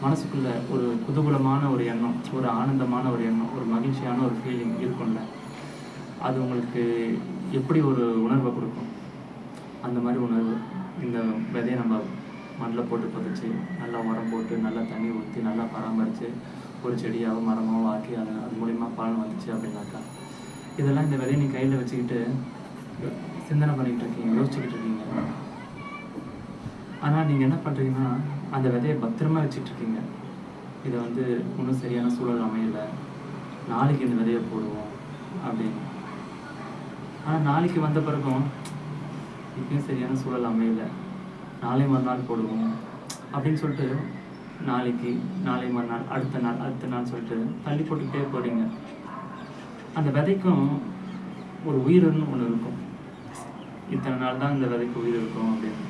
மனசுக்குள்ள ஒரு குதூகலமான ஒரு எண்ணம், ஒரு ஆனந்தமான ஒரு எண்ணம், ஒரு மகிழ்ச்சியான ஒரு ஃபீலிங் இருக்கும்ல, அது உங்களுக்கு எப்படி ஒரு உணர்வை கொடுக்கும்? அந்த மாதிரி உணர்வு இந்த விதையை நம்ம மண்ணில் போட்டு புதைச்சி நல்லா உரம் போட்டு நல்லா தண்ணி ஊற்றி நல்லா பராமரித்து ஒரு செடியாகவோ மரமாகவோ ஆக்கி அது மூலிமா பலன் வந்துச்சு அப்படின்னாக்கா, இதெல்லாம் இந்த விதையை நீங்கள் கையில் வச்சுக்கிட்டு சிந்தனை பண்ணிக்கிட்டு இருக்கீங்க, யோசிச்சுக்கிட்டு இருக்கீங்க. ஆனால் நீங்கள் என்ன பண்ணுறீங்கன்னா, அந்த விதையை பத்திரமா வச்சுட்ருக்கீங்க. இதை இன்னும் சரியான சூழல் அமையலை, நாளைக்கு இந்த விதையை போடுவோம் அப்படின்னு. ஆனால் நாளைக்கு வந்த பிறகும் இப்பயும் சரியான சூழல் அமையலை, நாளை மறுநாள் போடுவோம் அப்படின்னு சொல்லிட்டு நாளைக்கு, நாளை மறுநாள், அடுத்த நாள் சொல்லிட்டு தள்ளி போட்டுக்கிட்டே போகிறீங்க. அந்த விதைக்கும் ஒரு உயிர்னு ஒன்று இருக்கும். இத்தனை நாள் தான் இந்த விதைக்கு உயிர் இருக்கும் அப்படின்னு.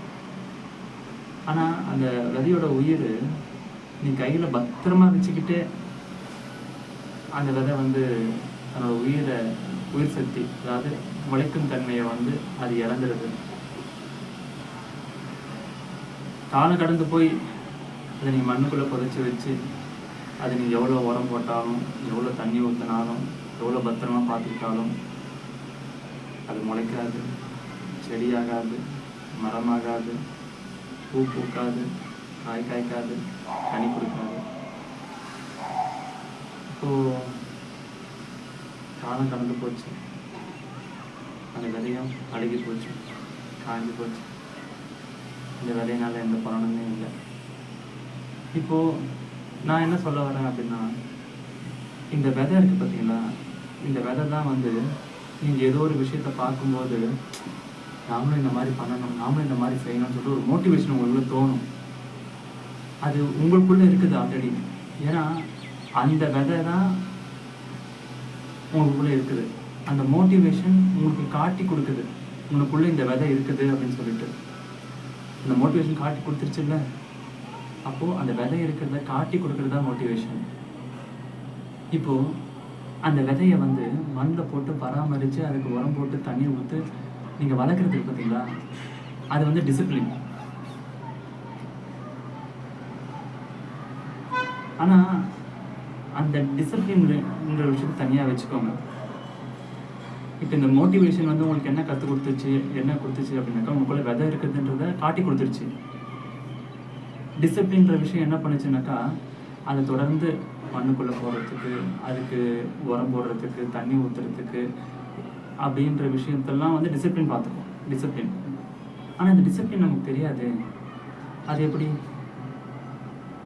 ஆனால் அந்த விதையோட உயிர் நீ கையில் பத்திரமா வச்சுக்கிட்டே அந்த விதை தன்னோட உயிர் சக்தி, அதாவது உழைக்கும் தன்மையை அது இழந்துடுது. காலம் கடந்து போய் அதை நீங்கள் மண்ணுக்குள்ளே புதைச்சி வச்சு அது நீங்கள் எவ்வளோ உரம் போட்டாலும், எவ்வளோ தண்ணி ஊற்றினாலும், எவ்வளோ பத்திரமா பார்த்துக்கிட்டாலும் அது முளைக்காது, செடியாகாது, மரமாகாது, பூ பூக்காது, காய் காய்க்காது, கனி கொடுக்காது. இப்போது காலம் கடந்து போச்சு, அந்த விதையும் அழுகி போச்சு, காய்ஞ்சி போச்சு. இந்த விதையினால எந்த பலனுமே இல்லை. இப்போது நான் என்ன சொல்ல வரேன் அப்படின்னா, இந்த விதை இருக்குது பார்த்தீங்களா, இந்த விதை தான் நீங்கள் ஏதோ ஒரு விஷயத்தை பார்க்கும்போது நாமளும் இந்த மாதிரி பண்ணணும், நாமளும் இந்த மாதிரி செய்யணும்னு சொல்லிட்டு ஒரு மோட்டிவேஷன் உங்களுக்கு தோணும். அது உங்களுக்குள்ளே இருக்குது ஆல்ரெடி. ஏன்னா அந்த விதை தான் உங்களுக்குள்ளே இருக்குது. அந்த மோட்டிவேஷன் உங்களுக்கு காட்டி கொடுக்குது, உங்களுக்குள்ளே இந்த விதை இருக்குது அப்படின்னு சொல்லிட்டு. அந்த மோட்டிவேஷன் காட்டி கொடுத்துருச்சு இல்லை, அப்போது அந்த விதை இருக்கிறத காட்டி கொடுக்குறது தான் மோட்டிவேஷன். இப்போது அந்த விதையை மண்ணில் போட்டு பராமரித்து அதுக்கு உரம் போட்டு தண்ணி ஊற்றி நீங்கள் வளர்க்குறதுக்கு பார்த்தீங்களா, அது டிசிப்ளின். ஆனால் அந்த டிசிப்ளின்ன்ற விஷயத்தை தனியாக வச்சுக்கோங்க. இப்போ இந்த மோட்டிவேஷன் உங்களுக்கு என்ன கற்றுக் கொடுத்துச்சு, என்ன கொடுத்துச்சு அப்படின்னாக்கா, உங்களுக்குள்ள விதை இருக்குதுன்றதை காட்டி கொடுத்துருச்சு. டிசிப்ளின்ற விஷயம் என்ன பண்ணுச்சுனாக்கா, அதை தொடர்ந்து மண்ணுக்குள்ளே போடுறதுக்கு, அதுக்கு உரம் போடுறதுக்கு, தண்ணி ஊற்றுறதுக்கு அப்படின்ற விஷயத்தெல்லாம் டிசிப்ளின் பார்த்துக்கும், டிசிப்ளின். ஆனால் இந்த டிசிப்ளின் நமக்கு தெரியாது. அது எப்படி?